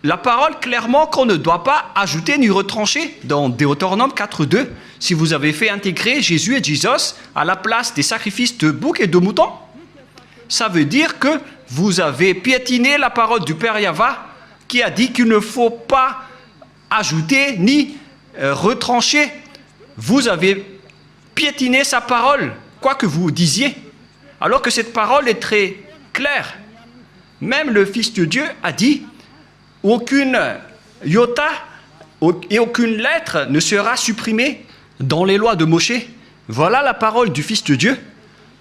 la parole clairement qu'on ne doit pas ajouter ni retrancher dans Deutéronome 4.2. Si vous avez fait intégrer Jésus et Jesus à la place des sacrifices de boucs et de moutons, ça veut dire que vous avez piétiné la parole du Père Yahva qui a dit qu'il ne faut pas ajouter ni retrancher. Vous avez piétiné sa parole, quoi que vous disiez, alors que cette parole est très claire. Même le Fils de Dieu a dit « Aucune iota et aucune lettre ne sera supprimée dans les lois de Moshe. » Voilà la parole du Fils de Dieu,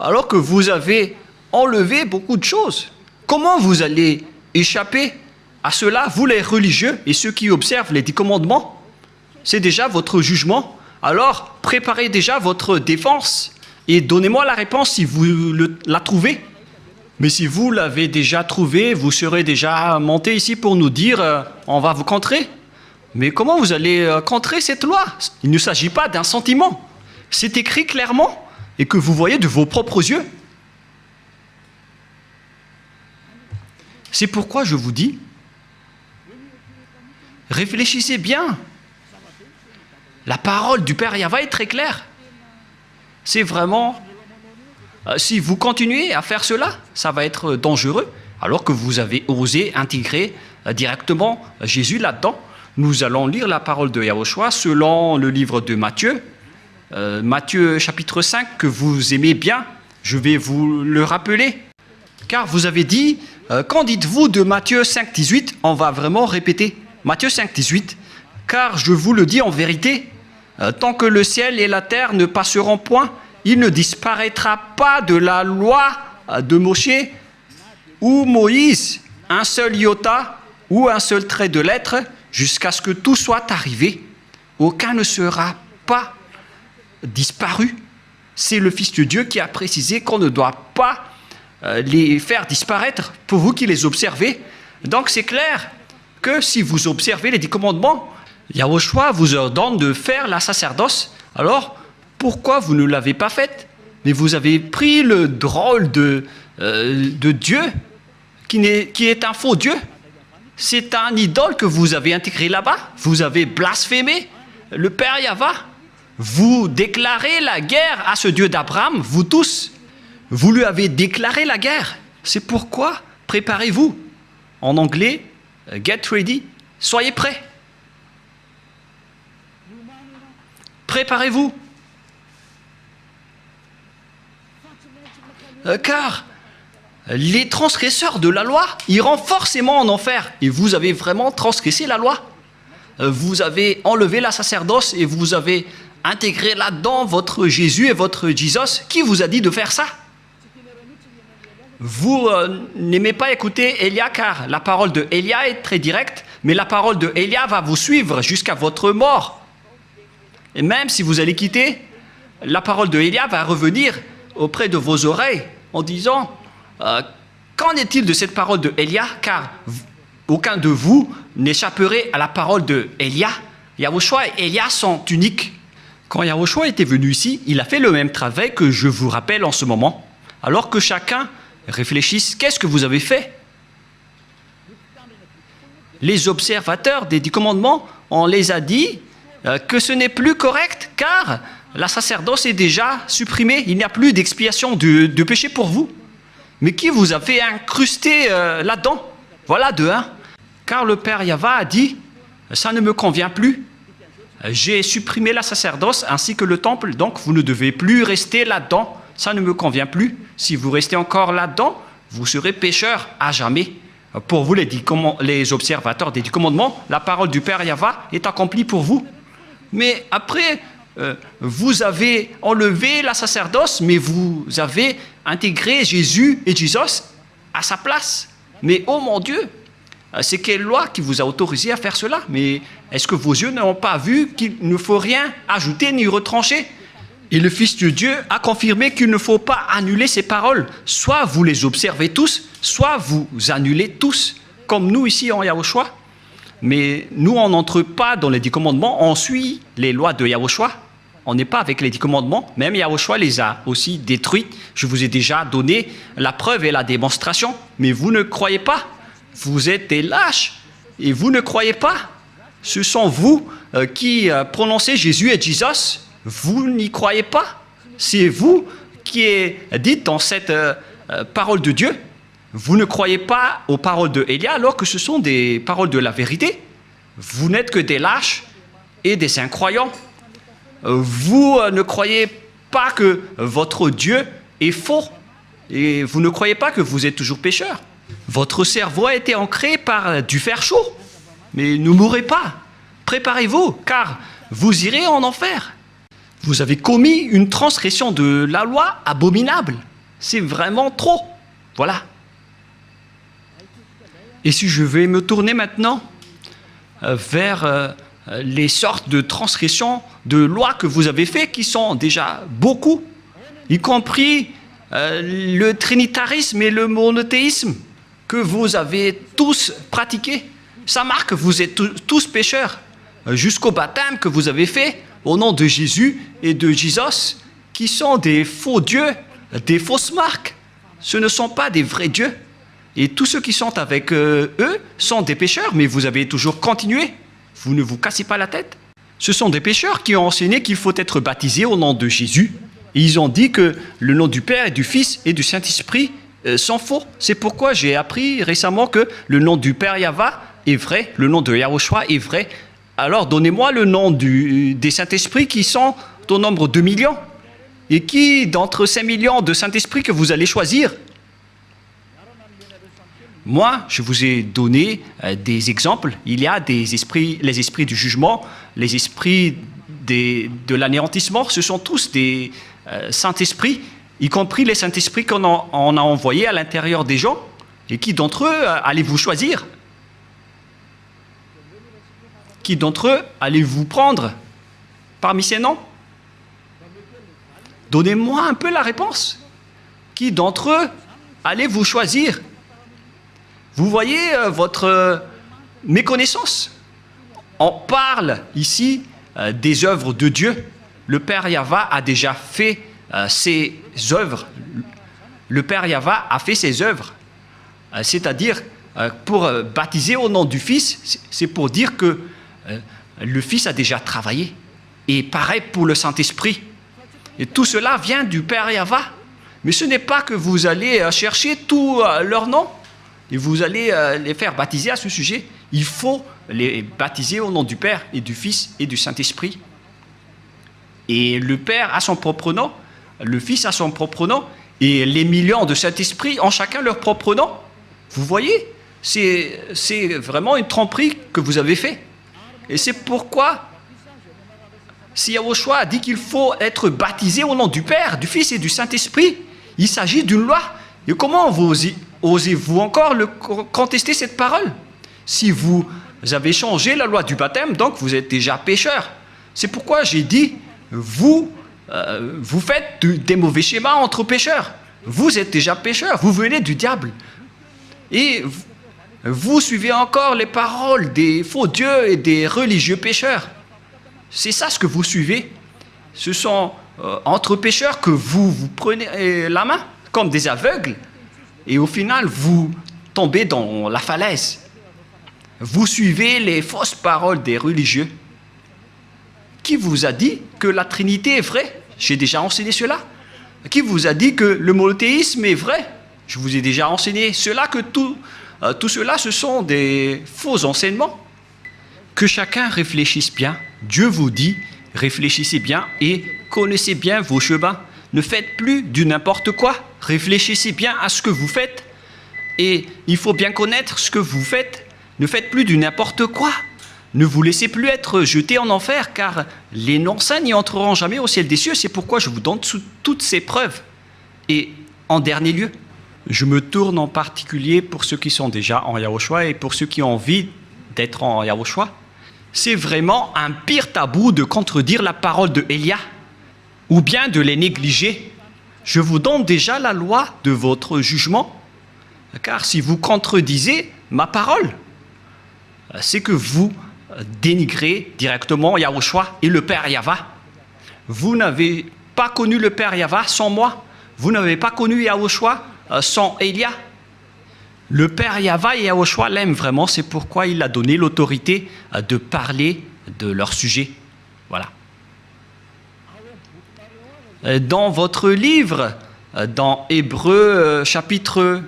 alors que vous avez enlevé beaucoup de choses. Comment vous allez échapper à cela, vous les religieux et ceux qui observent les 10 commandements? C'est déjà votre jugement. Alors, préparez déjà votre défense et donnez-moi la réponse si vous la trouvez. Mais si vous l'avez déjà trouvé, vous serez déjà monté ici pour nous dire on va vous contrer. Mais comment vous allez contrer cette loi? Il ne s'agit pas d'un sentiment. C'est écrit clairement et que vous voyez de vos propres yeux. C'est pourquoi je vous dis, réfléchissez bien. La parole du Père Yahva est très claire. C'est vraiment... si vous continuez à faire cela, ça va être dangereux, alors que vous avez osé intégrer directement Jésus là-dedans. Nous allons lire la parole de Yahushua selon le livre de Matthieu. Matthieu chapitre 5, que vous aimez bien, je vais vous le rappeler. Car vous avez dit, qu'en dites-vous de Matthieu 5, 18? On va vraiment répéter. Matthieu 5, 18. Car je vous le dis en vérité, tant que le ciel et la terre ne passeront point, il ne disparaîtra pas de la loi de Moshe ou Moïse un seul iota ou un seul trait de lettre jusqu'à ce que tout soit arrivé. Aucun ne sera pas disparu. C'est le Fils de Dieu qui a précisé qu'on ne doit pas les faire disparaître pour vous qui les observez. Donc c'est clair que si vous observez les 10 commandements, Yahushua vous ordonne de faire la sacerdoce. Alors, pourquoi vous ne l'avez pas faite? Mais vous avez pris le drôle de Dieu qui est un faux Dieu. C'est un idole que vous avez intégré là-bas. Vous avez blasphémé le Père Yahva. Vous déclarez la guerre à ce Dieu d'Abraham, vous tous. Vous lui avez déclaré la guerre. C'est pourquoi préparez-vous. En anglais, get ready. Soyez prêts. Préparez-vous. Car les transgresseurs de la loi iront forcément en enfer. Et vous avez vraiment transgressé la loi. Vous avez enlevé la sacerdoce et vous avez intégré là-dedans votre Jésus et votre Jesus. Qui vous a dit de faire ça? Vous n'aimez pas écouter Élia car la parole de Élia est très directe, mais la parole de Élia va vous suivre jusqu'à votre mort. Et même si vous allez quitter, la parole de Élia va revenir auprès de vos oreilles en disant Qu'en est-il de cette parole de Élia? Car aucun de vous n'échapperait à la parole de Élia. Yahushua et Élia sont uniques. Quand Yahushua était venu ici, il a fait le même travail que je vous rappelle en ce moment. Alors que chacun réfléchisse, qu'est-ce que vous avez fait? Les observateurs des 10 commandements, on les a dit que ce n'est plus correct, car la sacerdoce est déjà supprimée. Il n'y a plus d'expiation de péché pour vous. Mais qui vous a fait incruster là-dedans? Voilà de un. Car le Père Yahva a dit, ça ne me convient plus. J'ai supprimé la sacerdoce ainsi que le temple, donc vous ne devez plus rester là-dedans. Ça ne me convient plus. Si vous restez encore là-dedans, vous serez pécheur à jamais. Pour vous, les observateurs des 10 commandements, la parole du Père Yahva est accomplie pour vous. Mais après, vous avez enlevé la sacerdoce, mais vous avez intégré Jésus et Jesus à sa place. Mais oh mon Dieu, c'est quelle loi qui vous a autorisé à faire cela? Mais est-ce que vos yeux n'ont pas vu qu'il ne faut rien ajouter ni retrancher? Et le Fils de Dieu a confirmé qu'il ne faut pas annuler ces paroles. Soit vous les observez tous, soit vous annulez tous, comme nous ici en Yahushua. Mais nous, on n'entre pas dans les 10 commandements, on suit les lois de Yahushua. On n'est pas avec les 10 commandements, même Yahushua les a aussi détruits. Je vous ai déjà donné la preuve et la démonstration, mais vous ne croyez pas. Vous êtes des lâches et vous ne croyez pas. Ce sont vous qui prononcez Jésus et Jesus. Vous n'y croyez pas. C'est vous qui dites dans cette parole de Dieu. Vous ne croyez pas aux paroles de Élia alors que ce sont des paroles de la vérité. Vous n'êtes que des lâches et des incroyants. Vous ne croyez pas que votre Dieu est faux. Et vous ne croyez pas que vous êtes toujours pécheur. Votre cerveau a été ancré par du fer chaud. Mais ne mourrez pas. Préparez-vous, car vous irez en enfer. Vous avez commis une transgression de la loi abominable. C'est vraiment trop. Voilà. Et si je vais me tourner maintenant vers les sortes de transgressions de lois que vous avez fait, qui sont déjà beaucoup, y compris le trinitarisme et le monothéisme que vous avez tous pratiqués. Ça marque que vous êtes tous pécheurs, jusqu'au baptême que vous avez fait au nom de Jésus et de Jesus, qui sont des faux dieux, des fausses marques. Ce ne sont pas des vrais dieux. Et tous ceux qui sont avec eux sont des pécheurs, mais vous avez toujours continué. Vous ne vous cassez pas la tête. Ce sont des pécheurs qui ont enseigné qu'il faut être baptisé au nom de Jésus. Et ils ont dit que le nom du Père et du Fils et du Saint-Esprit sont faux. C'est pourquoi j'ai appris récemment que le nom du Père Yahva est vrai, le nom de Yahushua est vrai. Alors donnez-moi le nom des Saint-Esprits qui sont au nombre de millions. Et qui d'entre ces millions de Saint-Esprits que vous allez choisir? Moi, je vous ai donné des exemples. Il y a des esprits, les esprits du jugement, les esprits de l'anéantissement. Ce sont tous des Saint-Esprits, y compris les Saint-Esprits qu'on a envoyés à l'intérieur des gens. Et qui d'entre eux allez-vous choisir? Qui d'entre eux allez-vous prendre parmi ces noms? Donnez-moi un peu la réponse. Qui d'entre eux allez-vous choisir? Vous voyez votre méconnaissance. On parle ici des œuvres de Dieu. Le Père Yahva a déjà fait ses œuvres. Le Père Yahva a fait ses œuvres. C'est-à-dire, pour baptiser au nom du Fils, c'est pour dire que le Fils a déjà travaillé. Et pareil pour le Saint-Esprit. Et tout cela vient du Père Yahva. Mais ce n'est pas que vous allez chercher tous leurs noms et vous allez les faire baptiser à ce sujet. Il faut les baptiser au nom du Père et du Fils et du Saint-Esprit. Et le Père a son propre nom, le Fils a son propre nom, et les millions de Saint-Esprit ont chacun leur propre nom. Vous voyez, c'est vraiment une tromperie que vous avez fait. Et c'est pourquoi, si Yahushua a dit qu'il faut être baptisé au nom du Père, du Fils et du Saint-Esprit, il s'agit d'une loi. Et comment osez-vous encore contester cette parole? Si vous avez changé la loi du baptême, donc vous êtes déjà pécheur. C'est pourquoi j'ai dit, vous faites des mauvais schémas entre pécheurs. Vous êtes déjà pécheur, vous venez du diable. Et vous suivez encore les paroles des faux dieux et des religieux pécheurs. C'est ça ce que vous suivez. Ce sont entre pécheurs que vous prenez la main, comme des aveugles, et au final, vous tombez dans la falaise. Vous suivez les fausses paroles des religieux. Qui vous a dit que la Trinité est vraie? J'ai déjà enseigné cela. Qui vous a dit que le monothéisme est vrai? Je vous ai déjà enseigné cela, que tout cela, ce sont des faux enseignements. Que chacun réfléchisse bien. Dieu vous dit, réfléchissez bien et connaissez bien vos chemins. Ne faites plus du n'importe quoi. Réfléchissez bien à ce que vous faites. Et il faut bien connaître ce que vous faites. Ne faites plus du n'importe quoi. Ne vous laissez plus être jeté en enfer, car les non-saints n'y entreront jamais au ciel des cieux. C'est pourquoi je vous donne toutes ces preuves. Et en dernier lieu, je me tourne en particulier pour ceux qui sont déjà en Yahushua et pour ceux qui ont envie d'être en Yahushua. C'est vraiment un pire tabou de contredire la parole de Élia ou bien de les négliger. Je vous donne déjà la loi de votre jugement, car si vous contredisez ma parole, c'est que vous dénigrez directement Yahushua et le Père Yahva. Vous n'avez pas connu le Père Yahva sans moi. Vous n'avez pas connu Yahushua sans Élia. Le Père Yahva et Yahushua l'aiment vraiment, c'est pourquoi il a donné l'autorité de parler de leur sujet. Voilà. Dans votre livre, dans Hébreux chapitre...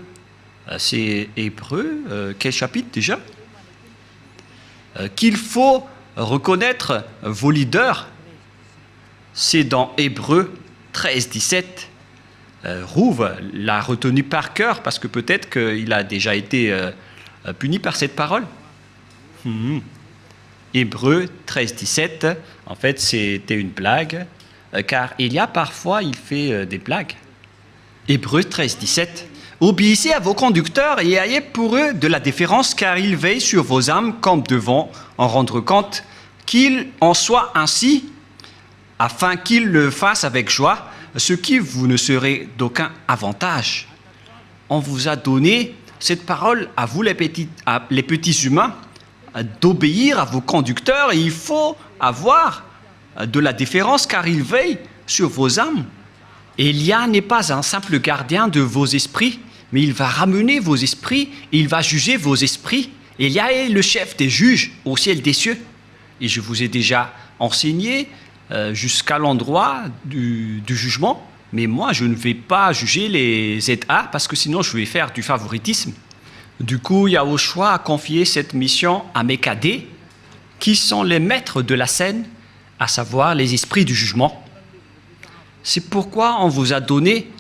c'est Hébreux, quel chapitre déjà? Qu'il faut reconnaître vos leaders, c'est dans Hébreux 13, 17. Rouve l'a retenu par cœur parce que peut-être qu'il a déjà été puni par cette parole. Hébreux 13, 17, en fait c'était une blague, car il y a parfois, il fait des blagues. Hébreux 13, 17. Obéissez à vos conducteurs et ayez pour eux de la déférence, car ils veillent sur vos âmes comme devant en rendre compte, qu'il en soit ainsi, afin qu'ils le fassent avec joie, ce qui vous ne serait d'aucun avantage. On vous a donné cette parole à vous les petits humains, d'obéir à vos conducteurs, et il faut avoir de la déférence, car ils veillent sur vos âmes. Élia n'est pas un simple gardien de vos esprits, mais il va ramener vos esprits et il va juger vos esprits. Élia est le chef des juges au ciel des cieux. Et je vous ai déjà enseigné jusqu'à l'endroit du jugement, mais moi je ne vais pas juger les ZA parce que sinon je vais faire du favoritisme. Du coup, Yahushua a confié cette mission à mes cadets, qui sont les maîtres de la scène, à savoir les esprits du jugement. C'est pourquoi on vous a donné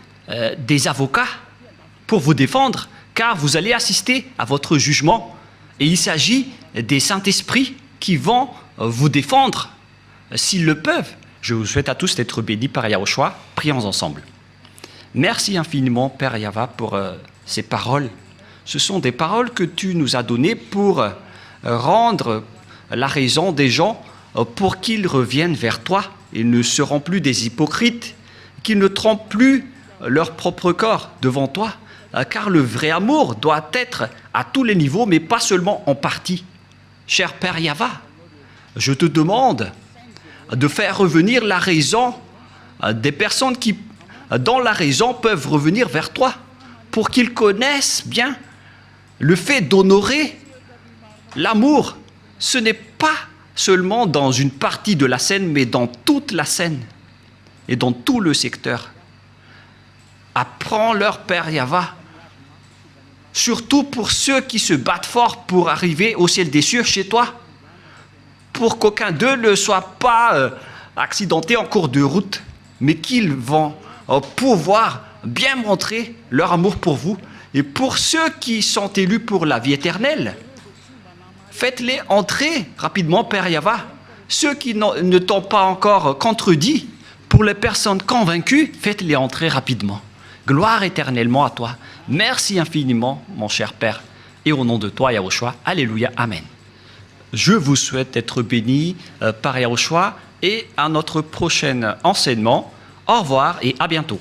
des avocats pour vous défendre, car vous allez assister à votre jugement. Et il s'agit des Saint-Esprits qui vont vous défendre s'ils le peuvent. Je vous souhaite à tous d'être bénis par Yahushua. Prions ensemble. Merci infiniment, Père Yahva, pour ces paroles. Ce sont des paroles que tu nous as données pour rendre la raison des gens, pour qu'ils reviennent vers toi. Ils ne seront plus des hypocrites, qu'ils ne trompent plus leur propre corps devant toi, car le vrai amour doit être à tous les niveaux, mais pas seulement en partie. Cher Père Yahva, je te demande de faire revenir la raison des personnes qui, dans la raison, peuvent revenir vers toi, pour qu'ils connaissent bien le fait d'honorer l'amour. Ce n'est pas seulement dans une partie de la scène, mais dans toute la scène et dans tout le secteur. Apprends-leur, Père Yahva, surtout pour ceux qui se battent fort pour arriver au ciel des cieux chez toi, pour qu'aucun d'eux ne soit pas accidenté en cours de route, mais qu'ils vont pouvoir bien montrer leur amour pour vous. Et pour ceux qui sont élus pour la vie éternelle, faites-les entrer rapidement, Père Yahva. Ceux qui ne t'ont pas encore contredit, pour les personnes convaincues, faites-les entrer rapidement. Gloire éternellement à toi. Merci infiniment, mon cher Père. Et au nom de toi, Yahushua, Alléluia, Amen. Je vous souhaite être bénis par Yahushua et à notre prochain enseignement. Au revoir et à bientôt.